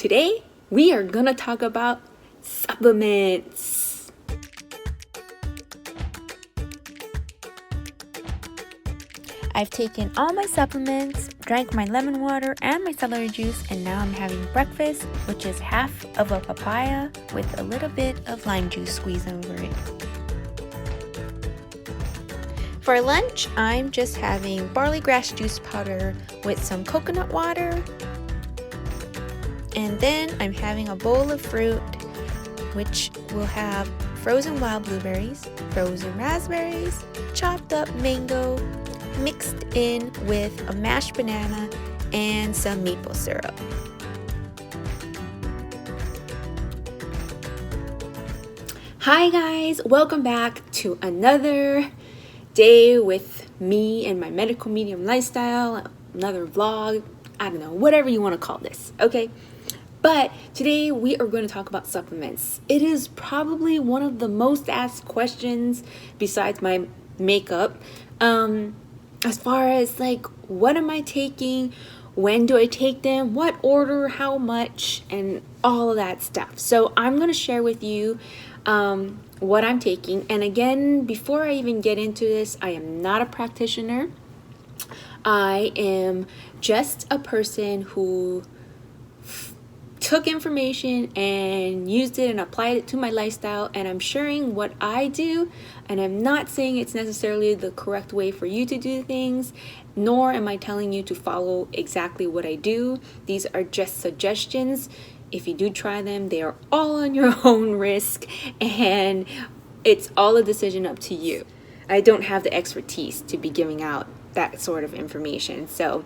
Today, we are gonna talk about supplements. I've taken all my supplements, drank my lemon water and my celery juice, and now I'm having breakfast, which is half of a papaya with a little bit of lime juice squeezed over it. For lunch, I'm just having barley grass juice powder with some coconut water. And then I'm having a bowl of fruit, which will have frozen wild blueberries, frozen raspberries, chopped up mango, mixed in with a mashed banana and some maple syrup. Hi guys, welcome back to another day with me and my medical medium lifestyle, another vlog, I don't know, whatever you want to call this, okay? But today we are going to talk about supplements. It is probably one of the most asked questions besides my makeup, as far as like, what am I taking? When do I take them? What order? How much? And all of that stuff. So I'm going to share with you what I'm taking. And again, before I even get into this, I am not a practitioner. I am just a person who took information and used it and applied it to my lifestyle, and I'm sharing what I do, and I'm not saying it's necessarily the correct way for you to do things, nor am I telling you to follow exactly what I do. These are just suggestions. If you do try them, they are all on your own risk, and it's all a decision up to you. I don't have the expertise to be giving out that sort of information. So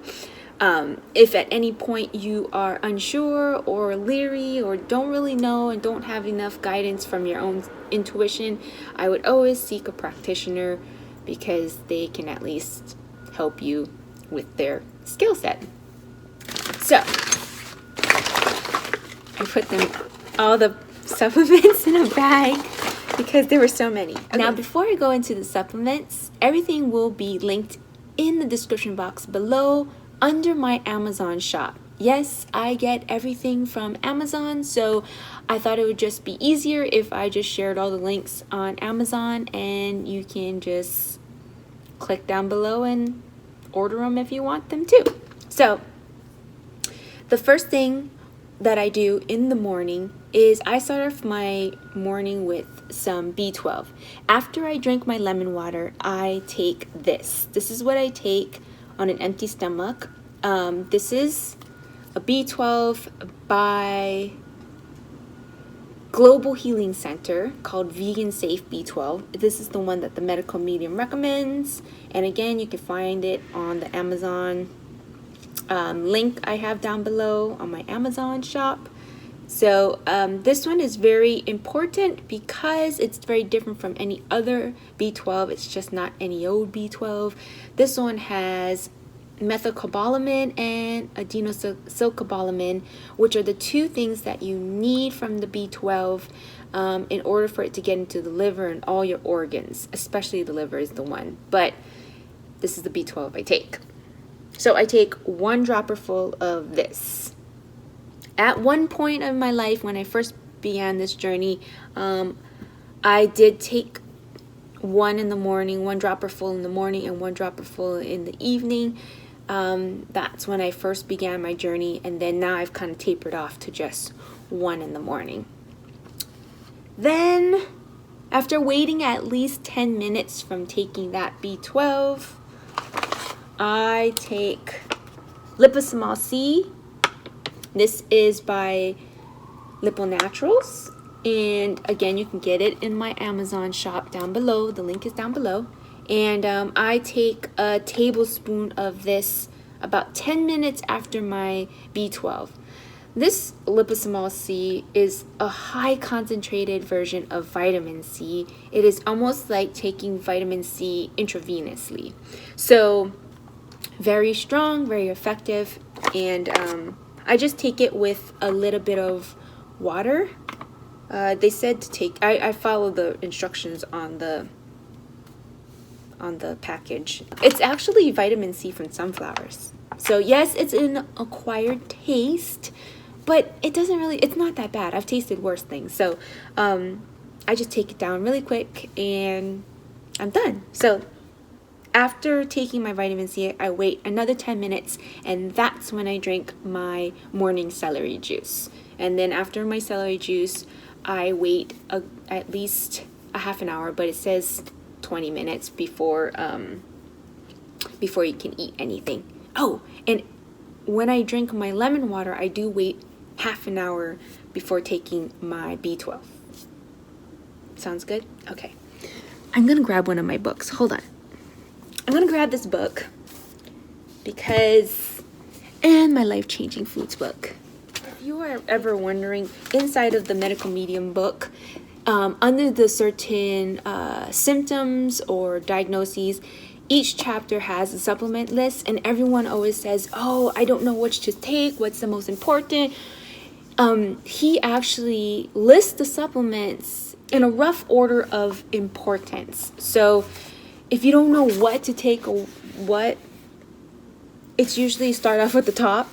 if at any point you are unsure or leery or don't really know and don't have enough guidance from your own intuition, I would always seek a practitioner because they can at least help you with their skill set. So I put all the supplements in a bag because there were so many. Okay. Now, before I go into the supplements, everything will be linked in the description box below under my Amazon shop. Yes, I get everything from Amazon, so I thought it would just be easier if I just shared all the links on Amazon, and you can just click down below and order them if you want them too. So the first thing that I do in the morning is I start off my morning with some B12. After I drink my lemon water, I take this. This is what I take on an empty stomach. This is a B12 by Global Healing Center called Vegan Safe B12. This is the one that the medical medium recommends. And again, you can find it on the Amazon link I have down below on my Amazon shop. So this one is very important because it's very different from any other B12. It's just not any old B12. This one has methylcobalamin and adenosylcobalamin, which are the two things that you need from the B12 in order for it to get into the liver and all your organs, especially the liver is the one. But this is the B12 I take. So I take one dropper full of this. At one point in my life, when I first began this journey, I did take one in the morning, one dropper full in the morning, and one dropper full in the evening. That's when I first began my journey, and then now I've kind of tapered off to just one in the morning. Then, after waiting at least 10 minutes from taking that B12, I take Liposomal C. This is by Liponaturals, and again, you can get it in my Amazon shop down below. The link is down below. And I take a tablespoon of this about 10 minutes after my B12. This Liposomal C is a high concentrated version of vitamin C. It is almost like taking vitamin C intravenously. So very strong, very effective, and I just take it with a little bit of water. They said to take, I follow the instructions on the package. It's actually vitamin C from sunflowers. So yes, it's an acquired taste, but it's not that bad. I've tasted worse things. So I just take it down really quick and I'm done. So after taking my vitamin C, I wait another 10 minutes, and that's when I drink my morning celery juice. And then after my celery juice, I wait at least a half an hour, but it says 20 minutes before you can eat anything. Oh, and when I drink my lemon water, I do wait half an hour before taking my B12. Sounds good? Okay. I'm going to grab one of my books. Hold on. I'm going to grab this book and my life-changing foods book. If you are ever wondering, inside of the medical medium book, under the certain symptoms or diagnoses, each chapter has a supplement list, and everyone always says, oh, I don't know which to take, what's the most important. He actually lists the supplements in a rough order of importance. So if you don't know what to take or what, it's usually start off at the top.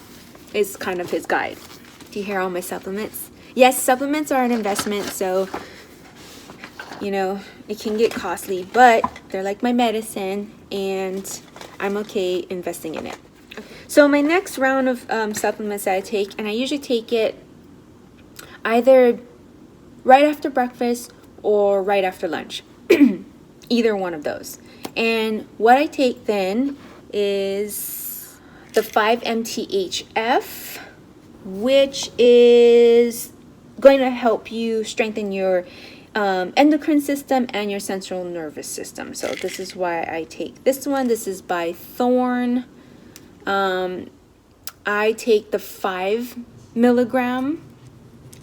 It's kind of his guide. Do you hear all my supplements? Yes, supplements are an investment, so it can get costly, but they're like my medicine, and I'm okay investing in it. So my next round of supplements that I take, and I usually take it either right after breakfast or right after lunch. Either one of those. And what I take then is the 5-MTHF, which is going to help you strengthen your endocrine system and your central nervous system. So this is why I take this one. This is by Thorne. I take the 5 milligram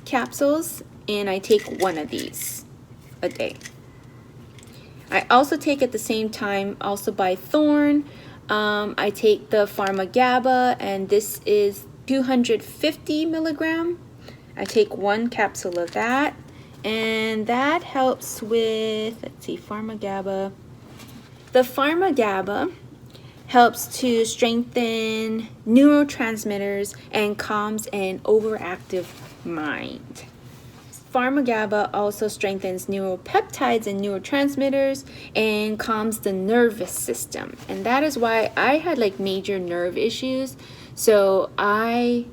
capsules, and I take one of these a day. I also take at the same time, also by Thorne, I take the Pharma GABA, and this is 250 milligram. I take one capsule of that, and that helps with, let's see, Pharma GABA. The Pharma GABA helps to strengthen neurotransmitters and calms an overactive mind. Pharma GABA also strengthens neuropeptides and neurotransmitters and calms the nervous system. And that is why I had like major nerve issues. So I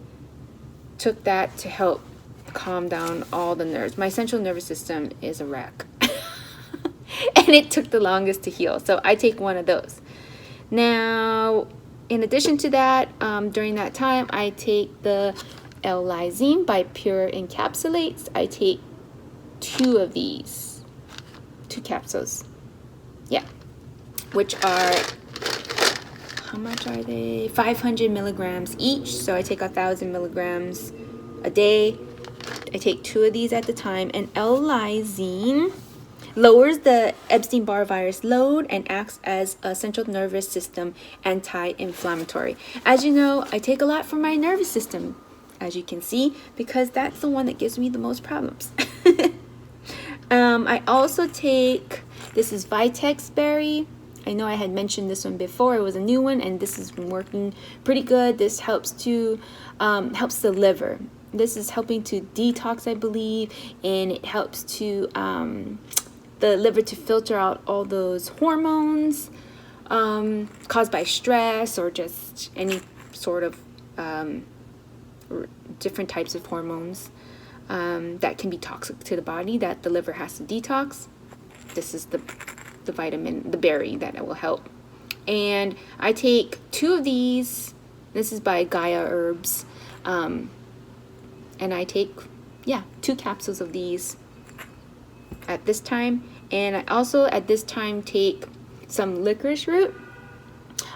took that to help calm down all the nerves. My central nervous system is a wreck. And it took the longest to heal. So I take one of those. Now, in addition to that, during that time, I take the L-lysine by Pure Encapsulates. I take 2 of these, 2 capsules. Yeah, which are, how much are they? 500 milligrams each. So I take 1,000 milligrams a day. I take 2 of these at the time. And L-lysine lowers the Epstein Barr Virus load and acts as a central nervous system anti-inflammatory. As you know, I take a lot for my nervous system, as you can see, because that's the one that gives me the most problems. I also take, this is Vitex Berry. I know I had mentioned this one before. It was a new one, and this has been working pretty good. This helps to helps the liver. This is helping to detox, I believe, and it helps to the liver to filter out all those hormones caused by stress or just any sort of different types of hormones that can be toxic to the body that the liver has to detox. This is the vitamin, the berry, that will help. And I take 2 of these. This is by Gaia Herbs. And I take, 2 capsules of these at this time. And I also at this time take some licorice root.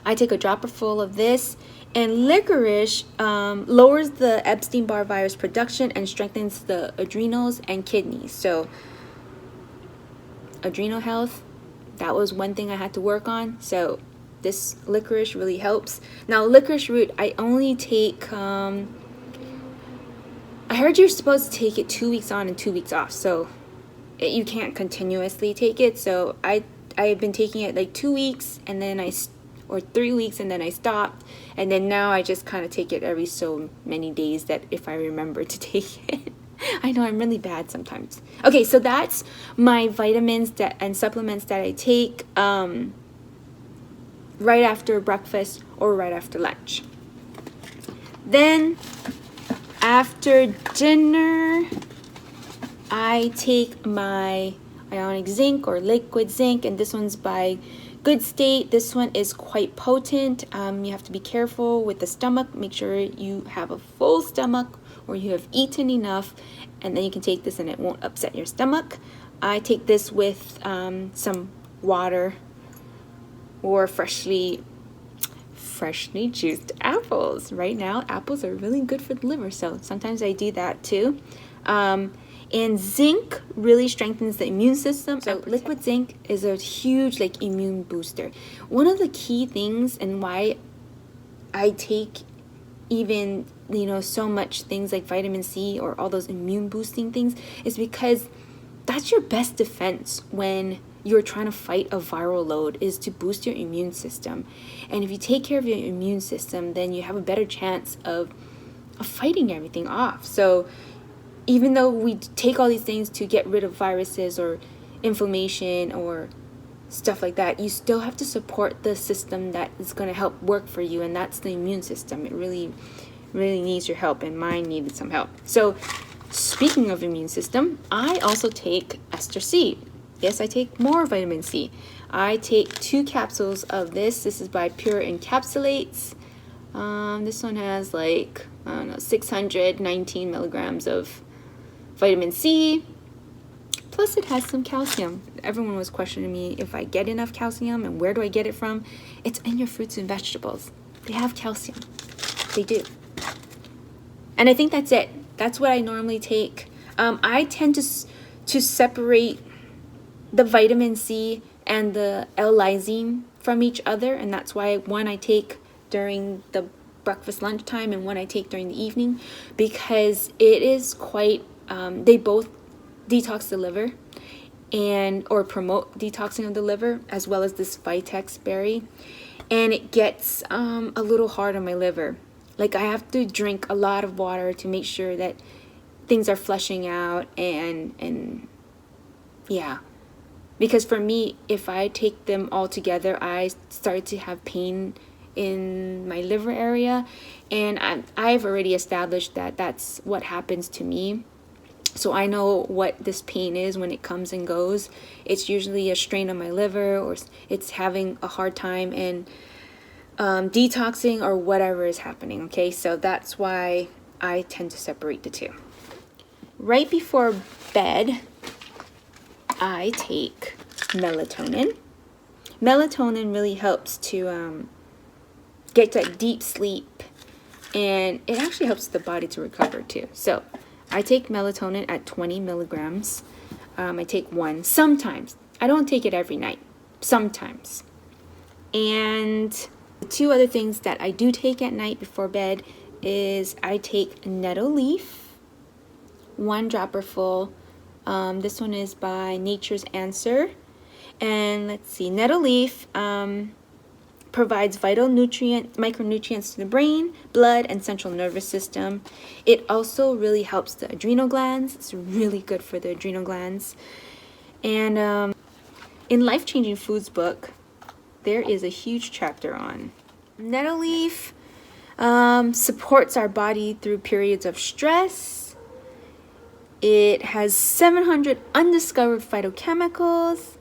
I take a dropper full of this. And licorice lowers the Epstein Barr virus production and strengthens the adrenals and kidneys. So adrenal health, that was one thing I had to work on. So this licorice really helps. Now licorice root, I only take, I heard you're supposed to take it 2 weeks on and 2 weeks off. So you can't continuously take it. So I've been taking it like 2 weeks, and then I or 3 weeks, and then I stopped. And then now I just kind of take it every so many days, that if I remember to take it. I know I'm really bad sometimes. Okay, so that's my vitamins and supplements that I take right after breakfast or right after lunch. Then after dinner, I take my ionic zinc or liquid zinc, and this one's by Good State. This one is quite potent. You have to be careful with the stomach. Make sure you have a full stomach or you have eaten enough, and then you can take this and it won't upset your stomach. I take this with some water or freshly juiced apples. Right now, apples are really good for the liver, so sometimes I do that too. And zinc really strengthens the immune system. So liquid zinc is a huge immune booster. One of the key things and why I take even so much things like vitamin C or all those immune boosting things is because that's your best defense when you're trying to fight a viral load, is to boost your immune system. And if you take care of your immune system, then you have a better chance of fighting everything off. So even though we take all these things to get rid of viruses or inflammation or stuff like that, you still have to support the system that is going to help work for you, and that's the immune system. It really needs your help, and mine needed some help. So speaking of immune system, I also take ester C. Yes, I take more vitamin C. I take 2 capsules of this. This is by Pure Encapsulates. This one has 619 milligrams of vitamin C. Plus it has some calcium. Everyone was questioning me if I get enough calcium and where do I get it from. It's in your fruits and vegetables. They have calcium. They do. And I think that's it. That's what I normally take. I tend to separate the vitamin C and the L-lysine from each other, and that's why one I take during the breakfast lunchtime and one I take during the evening, because it is quite they both detox the liver or promote detoxing of the liver, as well as this Vitex berry, and it gets a little hard on my liver. I have to drink a lot of water to make sure that things are flushing out, and yeah. Because for me, if I take them all together, I start to have pain in my liver area, and I've already established that that's what happens to me. So I know what this pain is when it comes and goes. It's usually a strain on my liver, or it's having a hard time in detoxing, or whatever is happening. Okay, so that's why I tend to separate the two. Right before bed, I take melatonin. Melatonin really helps to get that deep sleep, and it actually helps the body to recover too. So I take melatonin at 20 milligrams. I take one sometimes. I don't take it every night, sometimes. And the 2 other things that I do take at night before bed is I take nettle leaf, 1 dropper full. This one is by Nature's Answer. And let's see, nettle leaf provides vital micronutrients to the brain, blood, and central nervous system. It also really helps the adrenal glands. It's really good for the adrenal glands. And in Life Changing Foods book, there is a huge chapter on nettle leaf. Supports our body through periods of stress. It has 700 undiscovered phytochemicals.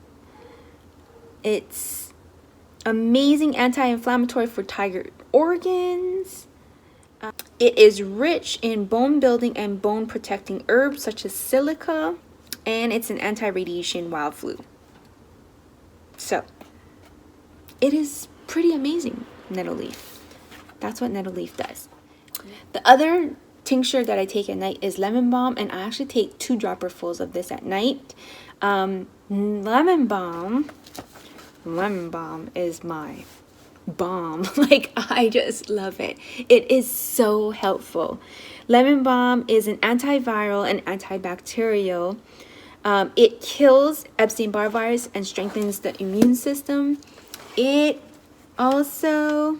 It's amazing anti-inflammatory for target organs. It is rich in bone building and bone protecting herbs such as silica, and it's an anti-radiation wild flu. So it is pretty amazing, nettle leaf. That's what nettle leaf does. The other tincture that I take at night is lemon balm, and I actually take 2 dropperfuls of this at night. Lemon balm is my bomb. I just love it. It is so helpful. Lemon balm is an antiviral and antibacterial. It kills Epstein Barr Virus and strengthens the immune system. It also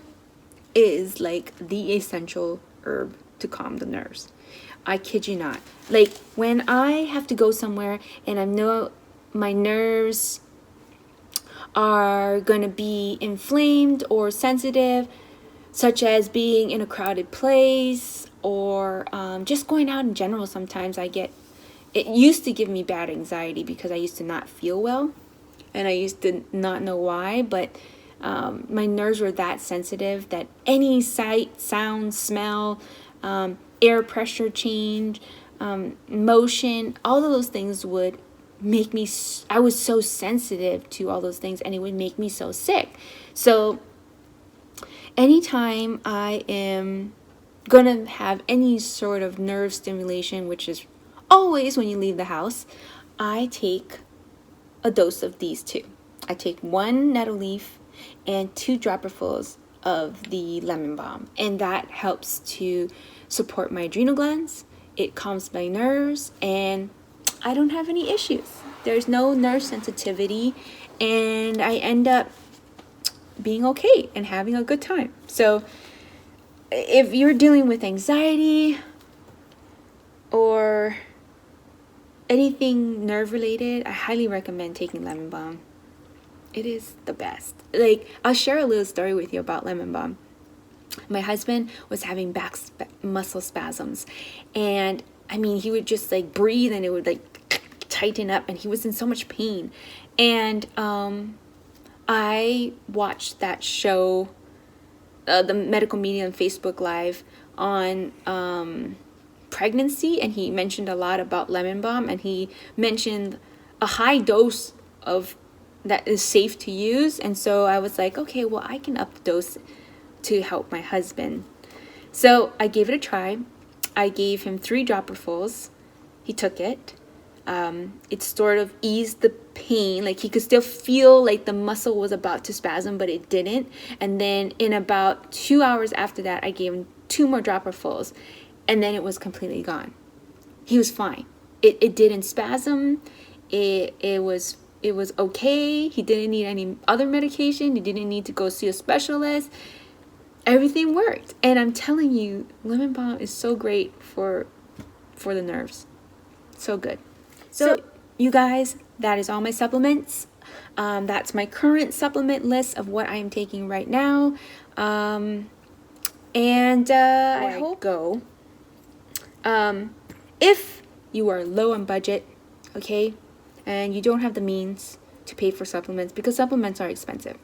is like the essential herb to calm the nerves. I kid you not. Like when I have to go somewhere and I know my nerves are going to be inflamed or sensitive, such as being in a crowded place or just going out in general, sometimes it used to give me bad anxiety because I used to not feel well and I used to not know why, but my nerves were that sensitive that any sight, sound, smell, air pressure change, motion, all of those things would make me, I was so sensitive to all those things and it would make me so sick. So anytime I am gonna have any sort of nerve stimulation, which is always when you leave the house, I take a dose of these two. I take 1 nettle leaf and 2 dropperfuls of the lemon balm, and that helps to support my adrenal glands. It calms my nerves and I don't have any issues. There's no nerve sensitivity and I end up being okay and having a good time. So if you're dealing with anxiety or anything nerve related, I highly recommend taking lemon balm. It is the best. Like, I'll share a little story with you about lemon balm. My husband was having back muscle spasms, and I mean, he would just like breathe and it would like tighten up and he was in so much pain. And I watched that show, the Medical Medium Facebook Live on pregnancy, and he mentioned a lot about lemon balm, and he mentioned a high dose of that is safe to use. And so I was like, okay, well, I can up the dose to help my husband. So I gave it a try. I gave him 3 dropperfuls. He took it. It sort of eased the pain. Like he could still feel like the muscle was about to spasm, but it didn't. And then in about 2 hours after that, I gave him 2 more dropperfuls, and then it was completely gone. He was fine. It didn't spasm. It was okay. He didn't need any other medication. He didn't need to go see a specialist. Everything worked. And I'm telling you, lemon balm is so great for the nerves. So good. So you guys, that is all my supplements. That's my current supplement list of what I am taking right now. I hope go. If you are low on budget, okay, and you don't have the means to pay for supplements, because supplements are expensive,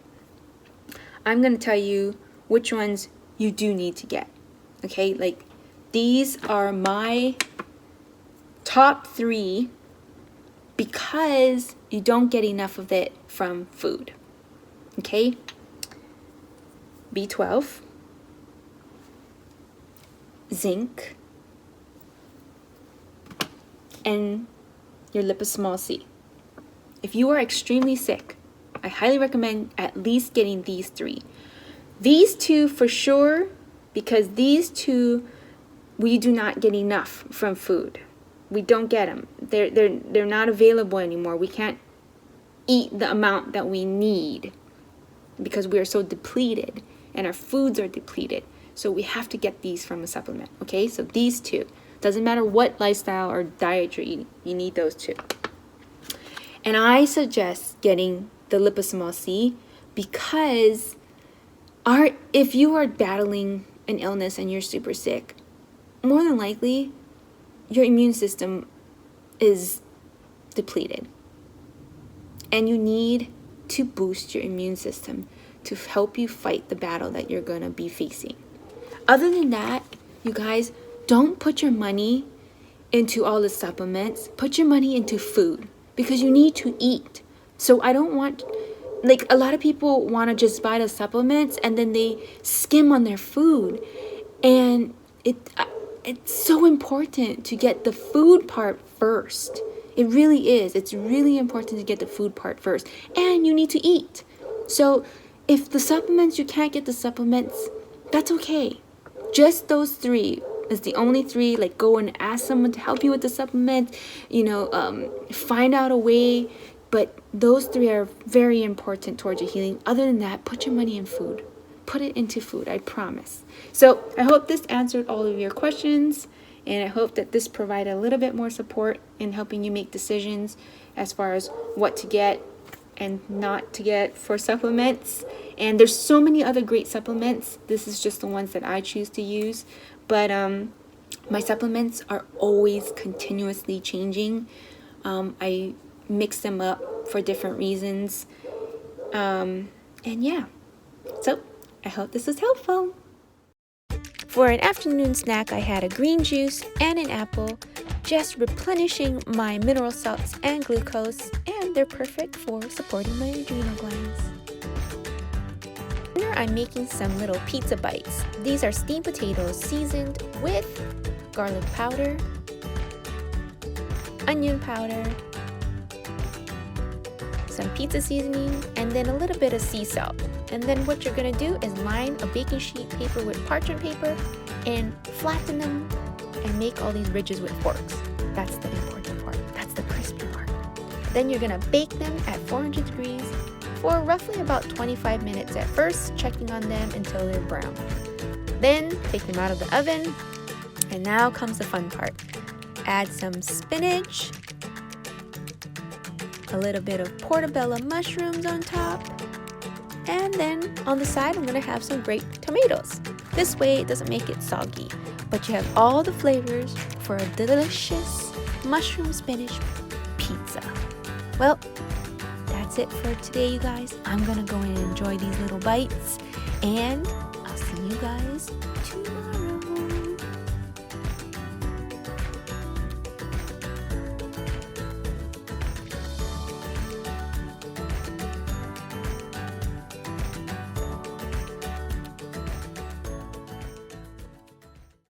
I'm going to tell you which ones you do need to get. Okay, like these are my top 3 because you don't get enough of it from food. Okay, B12, zinc, and your liposmal C. If you are extremely sick, I highly recommend at least getting these 3. These 2 for sure, because these 2 we do not get enough from food. We don't get them. They're not available anymore. We can't eat the amount that we need because we are so depleted and our foods are depleted. So we have to get these from a supplement. Okay, so these 2. Doesn't matter what lifestyle or diet you're eating, you need those 2. And I suggest getting the liposmal C because if you are battling an illness and you're super sick, more than likely your immune system is depleted. And you need to boost your immune system to help you fight the battle that you're going to be facing. Other than that, you guys, don't put your money into all the supplements. Put your money into food because you need to eat. So I don't want, like, a lot of people want to just buy the supplements and then they skim on their food. And it's so important to get the food part first. It really is. It's really important to get the food part first. And you need to eat. So if the supplements, you can't get the supplements, that's okay. Just those 3 is the only 3. Like, go and ask someone to help you with the supplement. Find out a way But those three are very important towards your healing. Other than that, put your money in food. Put it into food, I promise. So I hope this answered all of your questions, and I hope that this provided a little bit more support in helping you make decisions as far as what to get and not to get for supplements. And there's so many other great supplements. This is just the ones that I choose to use. But my supplements are always continuously changing. I mix them up for different reasons. And yeah, so I hope this was helpful. For an afternoon snack, I had a green juice and an apple, just replenishing my mineral salts and glucose, and they're perfect for supporting my adrenal glands. For dinner, I'm making some little pizza bites. These are steamed potatoes seasoned with garlic powder, onion powder, some pizza seasoning, and then a little bit of sea salt. And then what you're gonna do is line a baking sheet paper with parchment paper and flatten them and make all these ridges with forks. That's the important part. That's the crispy part. Then you're gonna bake them at 400 degrees for roughly about 25 minutes at first, checking on them until they're brown. Then take them out of the oven, and now comes the fun part. Add some spinach, a little bit of portobello mushrooms on top, and then on the side I'm going to have some grape tomatoes. This way it doesn't make it soggy, but you have all the flavors for a delicious mushroom spinach pizza. Well, that's it for today, you guys. I'm going to go and enjoy these little bites, and I'll see you guys tomorrow.